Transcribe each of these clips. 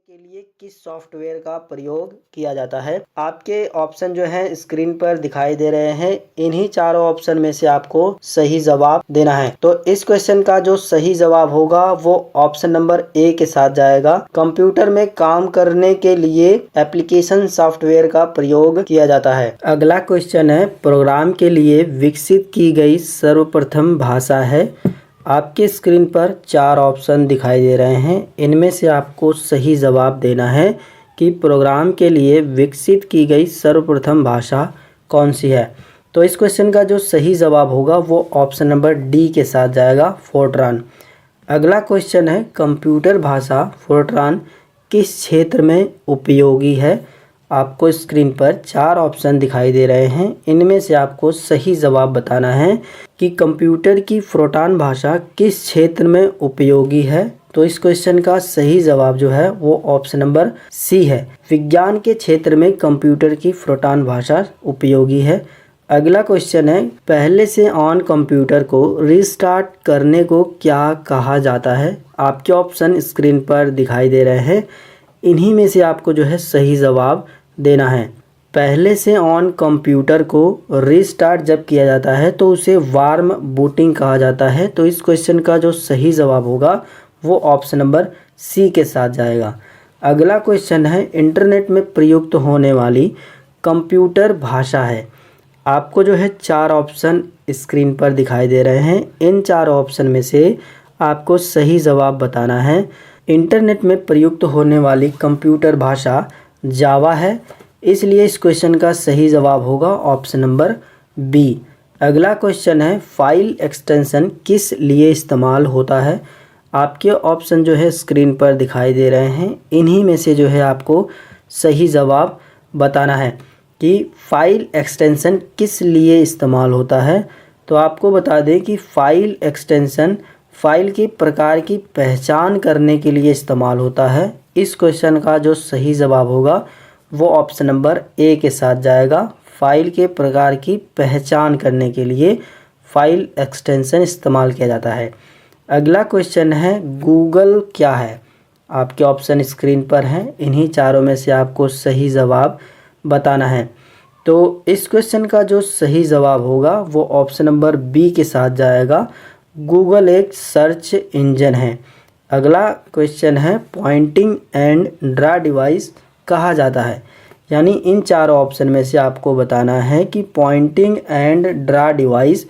के लिए किस सॉफ्टवेयर का प्रयोग किया जाता है। आपके ऑप्शन जो है स्क्रीन पर दिखाई दे रहे हैं। इन्हीं चारों ऑप्शन में से आपको सही जवाब देना है। तो इस क्वेश्चन का जो सही जवाब होगा वो ऑप्शन नंबर ए के साथ जाएगा। कंप्यूटर में काम करने के लिए एप्लीकेशन सॉफ्टवेयर का प्रयोग किया जाता है। अगला क्वेश्चन है, प्रोग्राम के लिए विकसित की गई सर्वप्रथम भाषा है। आपके स्क्रीन पर चार ऑप्शन दिखाई दे रहे हैं। इनमें से आपको सही जवाब देना है कि प्रोग्राम के लिए विकसित की गई सर्वप्रथम भाषा कौन सी है। तो इस क्वेश्चन का जो सही जवाब होगा वो ऑप्शन नंबर डी के साथ जाएगा, फोर्ट्रान। अगला क्वेश्चन है, कंप्यूटर भाषा फोर्ट्रान किस क्षेत्र में उपयोगी है। आपको स्क्रीन पर चार ऑप्शन दिखाई दे रहे हैं। इनमें से आपको सही जवाब बताना है कि कंप्यूटर की फोर्ट्रान भाषा किस क्षेत्र में उपयोगी है। तो इस क्वेश्चन का सही जवाब जो है वो ऑप्शन नंबर सी है, विज्ञान के क्षेत्र में कंप्यूटर की फोर्ट्रान भाषा उपयोगी है। अगला क्वेश्चन है, पहले से ऑन कंप्यूटर को रीस्टार्ट करने को क्या कहा जाता है। आपके ऑप्शन स्क्रीन पर दिखाई दे रहे हैं। इन्हीं में से आपको जो है सही जवाब देना है। पहले से ऑन कंप्यूटर को रीस्टार्ट जब किया जाता है तो उसे वार्म बूटिंग कहा जाता है। तो इस क्वेश्चन का जो सही जवाब होगा वो ऑप्शन नंबर सी के साथ जाएगा। अगला क्वेश्चन है, इंटरनेट में प्रयुक्त होने वाली कंप्यूटर भाषा है। आपको जो है चार ऑप्शन स्क्रीन पर दिखाई दे रहे हैं। इन चार ऑप्शन में से आपको सही जवाब बताना है। इंटरनेट में प्रयुक्त होने वाली कंप्यूटर भाषा जावा है, इसलिए इस क्वेश्चन का सही जवाब होगा ऑप्शन नंबर बी। अगला क्वेश्चन है, फाइल एक्सटेंशन किस लिए इस्तेमाल होता है। आपके ऑप्शन जो है स्क्रीन पर दिखाई दे रहे हैं। इन्हीं में से जो है आपको सही जवाब बताना है कि फाइल एक्सटेंशन किस लिए इस्तेमाल होता है। तो आपको बता दें कि फाइल एक्सटेंशन फाइल के प्रकार की पहचान करने के लिए इस्तेमाल होता है। इस क्वेश्चन का जो सही जवाब होगा वो ऑप्शन नंबर ए के साथ जाएगा। फाइल के प्रकार की पहचान करने के लिए फाइल एक्सटेंशन इस्तेमाल किया जाता है। अगला क्वेश्चन है, गूगल क्या है। आपके ऑप्शन स्क्रीन पर हैं। इन्हीं चारों में से आपको सही जवाब बताना है। तो इस क्वेश्चन का जो सही जवाब होगा वो ऑप्शन नंबर बी के साथ जाएगा। गूगल एक सर्च इंजन है। अगला क्वेश्चन है, पॉइंटिंग एंड ड्रा डिवाइस कहा जाता है। यानी इन चारों ऑप्शन में से आपको बताना है कि पॉइंटिंग एंड ड्रा डिवाइस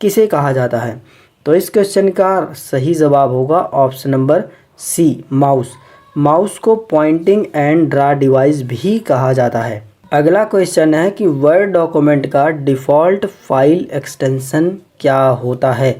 किसे कहा जाता है। तो इस क्वेश्चन का सही जवाब होगा option number C, mouse. Mouse को पॉइंटिंग एंड ड्रा डिवाइस भी कहा जाता है। अगला क्वेश्चन है कि वर्ड डॉक्यूमेंट का डिफ़ॉल्ट फाइल एक्सटेंशन क्या होता है।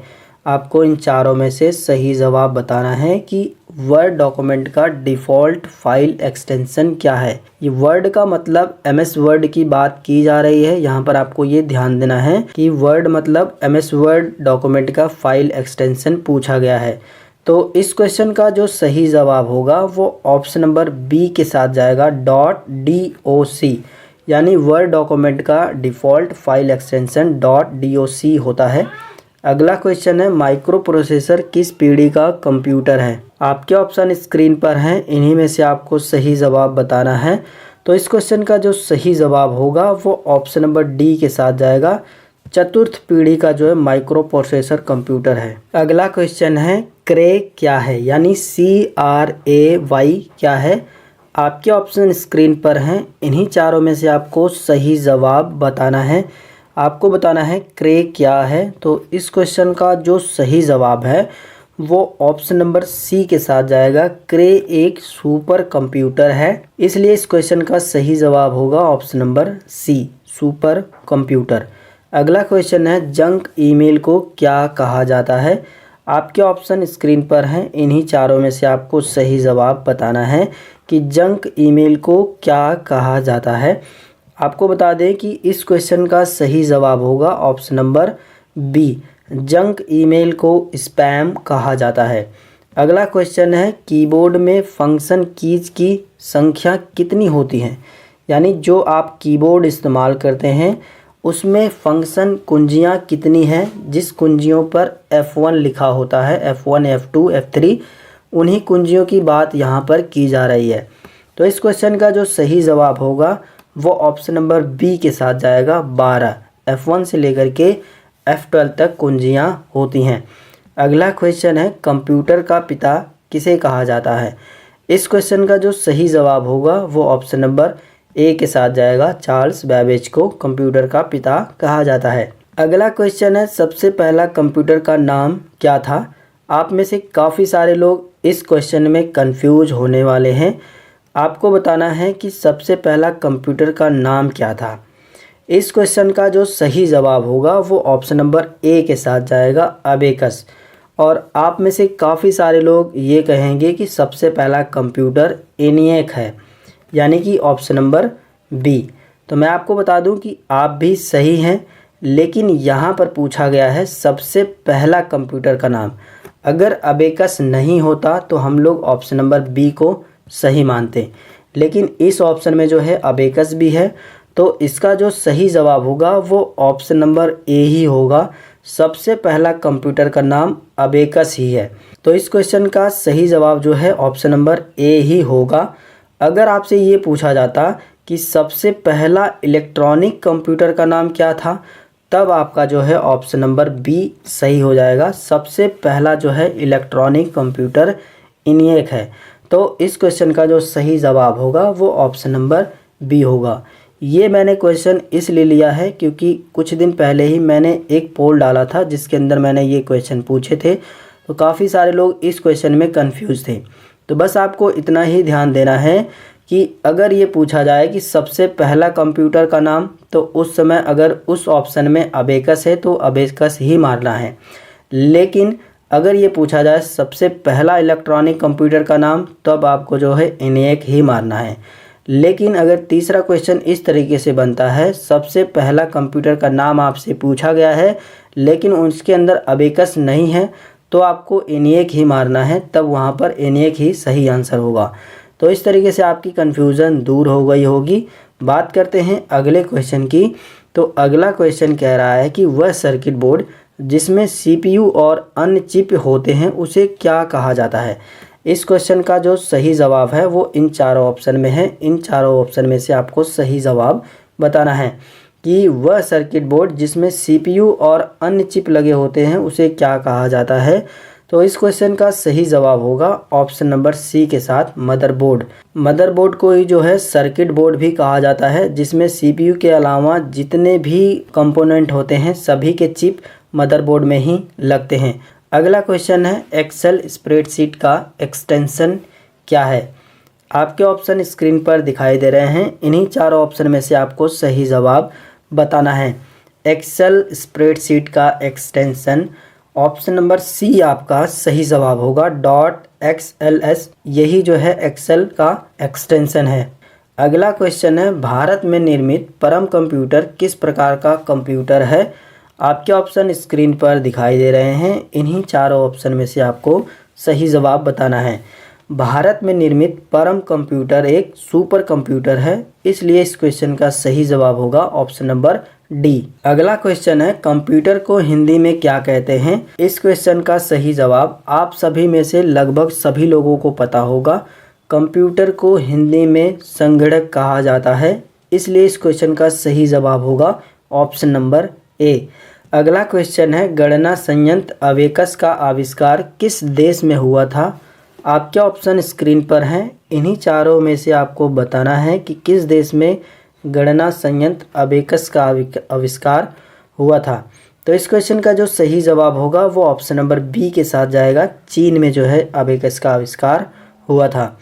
आपको इन चारों में से सही जवाब बताना है कि वर्ड डॉक्यूमेंट का डिफ़ॉल्ट फाइल एक्सटेंशन क्या है। ये वर्ड का मतलब एमएस वर्ड की बात की जा रही है। यहाँ पर आपको ये ध्यान देना है कि वर्ड मतलब एमएस वर्ड डॉक्यूमेंट का फाइल एक्सटेंशन पूछा गया है। तो इस क्वेश्चन का जो सही जवाब होगा वो ऑप्शन नंबर बी के साथ जाएगा, .doc। यानी वर्ड डॉक्यूमेंट का डिफ़ॉल्ट फाइल एक्सटेंशन .doc होता है। अगला क्वेश्चन है, माइक्रो प्रोसेसर किस पीढ़ी का कंप्यूटर है। आपके ऑप्शन स्क्रीन पर हैं। इन्हीं में से आपको सही जवाब बताना है। तो इस क्वेश्चन का जो सही जवाब होगा वो ऑप्शन नंबर डी के साथ जाएगा। चतुर्थ पीढ़ी का जो है माइक्रो प्रोसेसर कंप्यूटर है। अगला क्वेश्चन है, क्रे क्या है, यानी CRAY क्या है। आपके ऑप्शन स्क्रीन पर हैं। इन्हीं चारों में से आपको सही जवाब बताना है। आपको बताना है क्रे क्या है। तो इस क्वेश्चन का जो सही जवाब है वो ऑप्शन नंबर सी के साथ जाएगा। क्रे एक सुपर कंप्यूटर है, इसलिए इस क्वेश्चन का सही जवाब होगा option number C, super computer. अगला क्वेश्चन है, जंक ईमेल को क्या कहा जाता है। आपके ऑप्शन स्क्रीन पर हैं। इन्हीं चारों में से आपको सही जवाब बताना है कि जंक ईमेल को क्या कहा जाता है। आपको बता दें कि इस क्वेश्चन का सही जवाब होगा option number B, junk email को स्पैम कहा जाता है। अगला क्वेश्चन है, कीबोर्ड में फंक्शन कीज की संख्या कितनी होती है। यानी जो आप कीबोर्ड इस्तेमाल करते हैं उसमें फंक्शन कुंजियाँ कितनी हैं। जिस कुंजियों पर F1 लिखा होता है, F1, F2, F3, उन्हीं कुंजियों की बात यहाँ पर की जा रही है। तो इस क्वेश्चन का जो सही जवाब होगा वो ऑप्शन नंबर बी के साथ जाएगा। 12 F1 से लेकर के F12 तक कुंजियाँ होती हैं। अगला क्वेश्चन है कंप्यूटर का पिता किसे कहा जाता है। इस क्वेश्चन का जो सही जवाब होगा वो ऑप्शन नंबर ए के साथ जाएगा। चार्ल्स बैबेज को कंप्यूटर का पिता कहा जाता है। अगला क्वेश्चन है सबसे पहला कंप्यूटर का नाम क्या था। आप में से काफ़ी सारे लोग इस क्वेश्चन में कंफ्यूज होने वाले हैं। आपको बताना है कि सबसे पहला कंप्यूटर का नाम क्या था। इस क्वेश्चन का जो सही जवाब होगा वो ऑप्शन नंबर ए के साथ जाएगा, अबेकस। और आप में से काफ़ी सारे लोग ये कहेंगे कि सबसे पहला कंप्यूटर एनिएक है, यानी कि ऑप्शन नंबर बी। तो मैं आपको बता दूं कि आप भी सही हैं, लेकिन यहाँ पर पूछा गया है सबसे पहला कंप्यूटर का नाम। अगर अबेकस नहीं होता तो हम लोग ऑप्शन नंबर बी को सही मानते, लेकिन इस ऑप्शन में जो है अबेकस भी है, तो इसका जो सही जवाब होगा वो ऑप्शन नंबर ए ही होगा। सबसे पहला कंप्यूटर का नाम अबेकस ही है। तो इस क्वेश्चन का सही जवाब जो है ऑप्शन नंबर ए ही होगा। अगर आपसे ये पूछा जाता कि सबसे पहला इलेक्ट्रॉनिक कंप्यूटर का नाम क्या था, तब आपका जो है ऑप्शन नंबर बी सही हो जाएगा। सबसे पहला जो है इलेक्ट्रॉनिक कंप्यूटर ENIAC है। तो इस क्वेश्चन का जो सही जवाब होगा वो ऑप्शन नंबर बी होगा। ये मैंने क्वेश्चन इसलिए लिया है क्योंकि कुछ दिन पहले ही मैंने एक पोल डाला था जिसके अंदर मैंने ये क्वेश्चन पूछे थे, तो काफ़ी सारे लोग इस क्वेश्चन में कंफ्यूज थे। तो बस आपको इतना ही ध्यान देना है कि अगर ये पूछा जाए कि सबसे पहला कंप्यूटर का नाम, तो उस समय अगर उस ऑप्शन में अबेकस है तो अबेकस ही मारना है। लेकिन अगर ये पूछा जाए सबसे पहला इलेक्ट्रॉनिक कंप्यूटर का नाम, तब आपको जो है ENIAC ही मारना है। लेकिन अगर तीसरा क्वेश्चन इस तरीके से बनता है, सबसे पहला कंप्यूटर का नाम आपसे पूछा गया है लेकिन उसके अंदर अबेकस नहीं है, तो आपको ENIAC ही मारना है, तब वहाँ पर ENIAC ही सही आंसर होगा। तो इस तरीके से आपकी कन्फ्यूज़न दूर हो गई होगी। बात करते हैं अगले क्वेश्चन की। तो अगला क्वेश्चन कह रहा है कि वह सर्किट बोर्ड जिसमें CPU और अन्य चिप होते हैं उसे क्या कहा जाता है। इस क्वेश्चन का जो सही जवाब है वो इन चारों ऑप्शन में है। इन चारों ऑप्शन में से आपको सही जवाब बताना है कि वह सर्किट बोर्ड जिसमें CPU और अन्य चिप लगे होते हैं उसे क्या कहा जाता है। तो इस क्वेश्चन का सही जवाब होगा ऑप्शन नंबर सी के साथ, मदरबोर्ड। मदरबोर्ड को ही जो है सर्किट बोर्ड भी कहा जाता है, जिसमें CPU के अलावा जितने भी कंपोनेंट होते हैं सभी के चिप मदरबोर्ड में ही लगते हैं। अगला क्वेश्चन है एक्सेल स्प्रेडशीट का एक्सटेंशन क्या है। आपके ऑप्शन स्क्रीन पर दिखाई दे रहे हैं। इन्हीं चारों ऑप्शन में से आपको सही जवाब बताना है। एक्सेल स्प्रेडशीट का एक्सटेंशन ऑप्शन नंबर सी आपका सही जवाब होगा। .xls यही जो है एक्सेल का एक्सटेंशन है। अगला क्वेश्चन है भारत में निर्मित परम कंप्यूटर किस प्रकार का कंप्यूटर है। आपके ऑप्शन स्क्रीन पर दिखाई दे रहे हैं। इन्हीं चारों ऑप्शन में से आपको सही जवाब बताना है। भारत में निर्मित परम कंप्यूटर एक सुपर कंप्यूटर है, इसलिए इस क्वेश्चन का सही जवाब होगा ऑप्शन नंबर डी। अगला क्वेश्चन है कंप्यूटर को हिंदी में क्या कहते हैं। इस क्वेश्चन का सही जवाब आप सभी में से लगभग सभी लोगों को पता होगा। कंप्यूटर को हिंदी में संगणक कहा जाता है, इसलिए इस क्वेश्चन का सही जवाब होगा ऑप्शन नंबर ए। अगला क्वेश्चन है गणना संयंत्र अबेकस का आविष्कार किस देश में हुआ था। आपके ऑप्शन स्क्रीन पर हैं। इन्हीं चारों में से आपको बताना है कि किस देश में गणना संयंत्र अबेकस का आविष्कार हुआ था। तो इस क्वेश्चन का जो सही जवाब होगा वो ऑप्शन नंबर बी के साथ जाएगा। चीन में जो है अबेकस का आविष्कार हुआ था।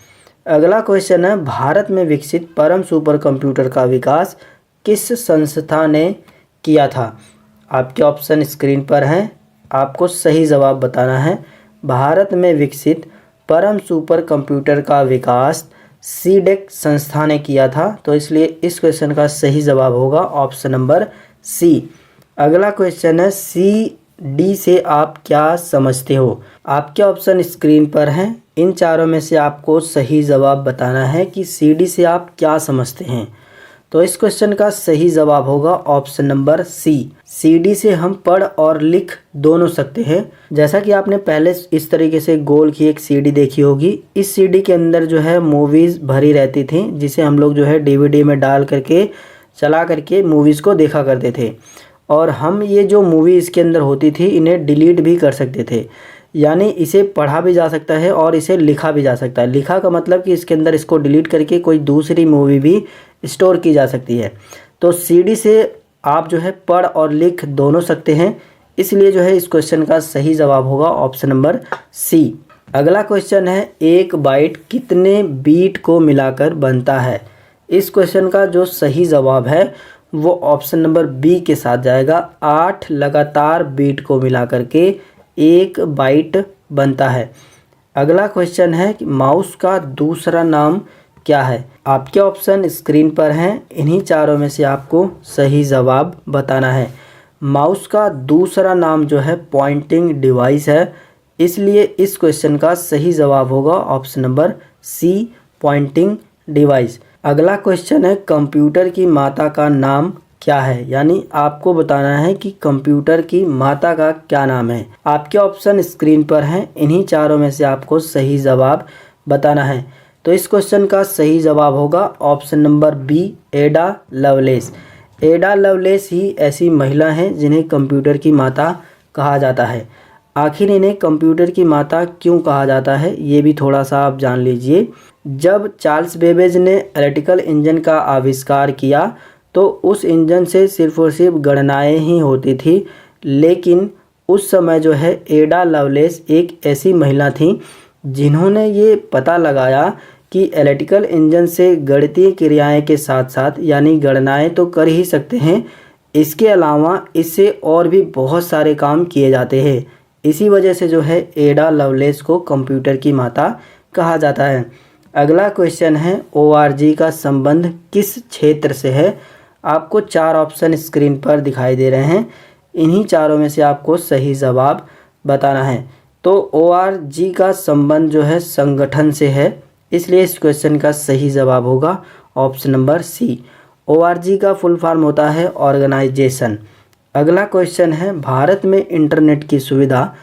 अगला क्वेश्चन है भारत में विकसित परम सुपर कंप्यूटर का विकास किस संस्था ने किया था। आपके ऑप्शन स्क्रीन पर हैं। आपको सही जवाब बताना है। भारत में विकसित परम सुपर कंप्यूटर का विकास सीडेक संस्था ने किया था, तो इसलिए इस क्वेश्चन का सही जवाब होगा ऑप्शन नंबर सी। अगला क्वेश्चन है CD से आप क्या समझते हो। आपके ऑप्शन स्क्रीन पर हैं। इन चारों में से आपको सही जवाब बताना है कि CD से आप क्या समझते हैं। तो इस क्वेश्चन का सही जवाब होगा ऑप्शन नंबर सी। सीडी से हम पढ़ और लिख दोनों सकते हैं। जैसा कि आपने पहले इस तरीके से गोल की एक सीडी देखी होगी, इस सीडी के अंदर जो है मूवीज़ भरी रहती थी, जिसे हम लोग जो है डीवीडी में डाल करके चला करके मूवीज़ को देखा करते थे। और हम ये जो मूवी इसके अंदर होती थी इन्हें डिलीट भी कर सकते थे, यानी इसे पढ़ा भी जा सकता है और इसे लिखा भी जा सकता है। लिखा का मतलब कि इसके अंदर इसको डिलीट करके कोई दूसरी मूवी भी स्टोर की जा सकती है। तो सीडी से आप जो है पढ़ और लिख दोनों सकते हैं, इसलिए जो है इस क्वेश्चन का सही जवाब होगा ऑप्शन नंबर सी। अगला क्वेश्चन है, एक बाइट कितने बीट को मिलाकर बनता है। इस क्वेश्चन का जो सही जवाब है वो ऑप्शन नंबर बी के साथ जाएगा। 8 लगातार बीट को मिला करके एक बाइट बनता है। अगला क्वेश्चन है कि माउस का दूसरा नाम क्या है। आपके ऑप्शन स्क्रीन पर हैं, इन्हीं चारों में से आपको सही जवाब बताना है। माउस का दूसरा नाम जो है पॉइंटिंग डिवाइस है, इसलिए इस क्वेश्चन का सही जवाब होगा option number C, pointing device. अगला क्वेश्चन है, कंप्यूटर की माता का नाम क्या है, यानी आपको बताना है कि कंप्यूटर की माता का क्या नाम है। आपके ऑप्शन स्क्रीन पर हैं, इन्हीं चारों में से आपको सही जवाब बताना है। तो इस क्वेश्चन का सही जवाब होगा option number B, Ada Lovelace. Ada Lovelace ही ऐसी महिला हैं जिन्हें कंप्यूटर की माता कहा जाता है। आखिर इन्हें कंप्यूटर की माता क्यों कहा जाता है, ये भी थोड़ा सा आप जान लीजिए। जब चार्ल्स बेबेज ने इलेक्ट्रिकल इंजन का आविष्कार किया तो उस इंजन से सिर्फ और सिर्फ गणनाएं ही होती थी, लेकिन उस समय जो है एडा लवलेस एक ऐसी महिला थी जिन्होंने ये पता लगाया कि इलेक्ट्रिकल इंजन से गणितीय क्रियाएं के साथ साथ यानी गणनाएं तो कर ही सकते हैं, इसके अलावा इससे और भी बहुत सारे काम किए जाते हैं। इसी वजह से जो है एडा लवलेस को कंप्यूटर की माता कहा जाता है। अगला क्वेश्चन है, ORG का संबंध किस क्षेत्र से है। आपको 4 ऑप्शन स्क्रीन पर दिखाई दे रहे हैं, इन्हीं चारों में से आपको सही जवाब बताना है। तो ORG का संबंध जो है संगठन से है, इसलिए इस क्वेश्चन का सही जवाब होगा ऑप्शन नंबर सी। ORG का फुल फॉर्म होता है ऑर्गेनाइजेशन। अगला क्वेश्चन है, भारत में इंटरनेट की सुविधा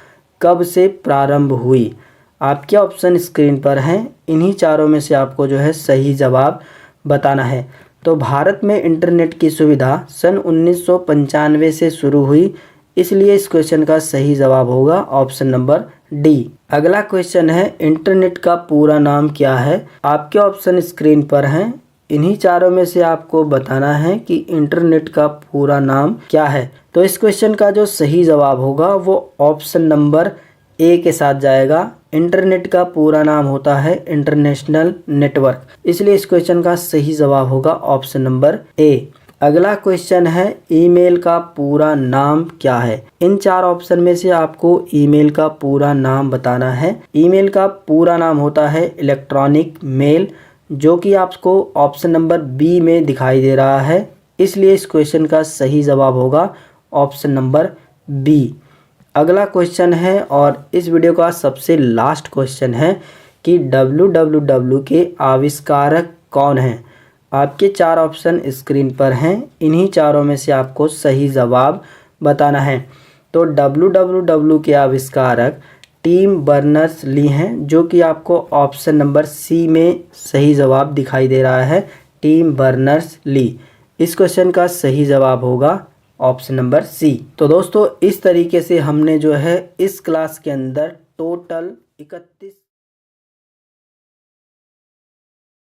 कब से प्रारंभ हुई। आपके ऑप्शन स्क्रीन पर हैं, इन्हीं चारों में से आपको जो है सही जवाब बताना है। तो भारत में इंटरनेट की सुविधा सन 1995 से शुरू हुई, इसलिए इस क्वेश्चन का सही जवाब होगा ऑप्शन नंबर डी। अगला क्वेश्चन है, इंटरनेट का पूरा नाम क्या है। आपके ऑप्शन स्क्रीन पर हैं, इन्हीं चारों में से आपको बताना है कि इंटरनेट का पूरा नाम क्या है। तो इस क्वेश्चन का जो सही जवाब होगा वो ऑप्शन नंबर ए के साथ जाएगा। इंटरनेट का पूरा नाम होता है इंटरनेशनल नेटवर्क, इसलिए इस क्वेश्चन का सही जवाब होगा ऑप्शन नंबर ए। अगला क्वेश्चन है, ईमेल का पूरा नाम क्या है। इन 4 ऑप्शन में से आपको ईमेल का पूरा नाम बताना है। ईमेल का पूरा नाम होता है इलेक्ट्रॉनिक मेल, जो कि आपको ऑप्शन नंबर बी में दिखाई दे रहा है, इसलिए इस क्वेश्चन का सही जवाब होगा ऑप्शन नंबर बी। अगला क्वेश्चन है और इस वीडियो का सबसे लास्ट क्वेश्चन है कि www के आविष्कारक कौन हैं। आपके 4 ऑप्शन स्क्रीन पर हैं, इन्हीं चारों में से आपको सही जवाब बताना है। तो www के आविष्कारक टिम बर्नर्स-ली हैं, जो कि आपको ऑप्शन नंबर सी में सही जवाब दिखाई दे रहा है, टिम बर्नर्स-ली। इस क्वेश्चन का सही जवाब होगा ऑप्शन नंबर सी। तो दोस्तों इस तरीके से हमने जो है इस क्लास के अंदर टोटल 31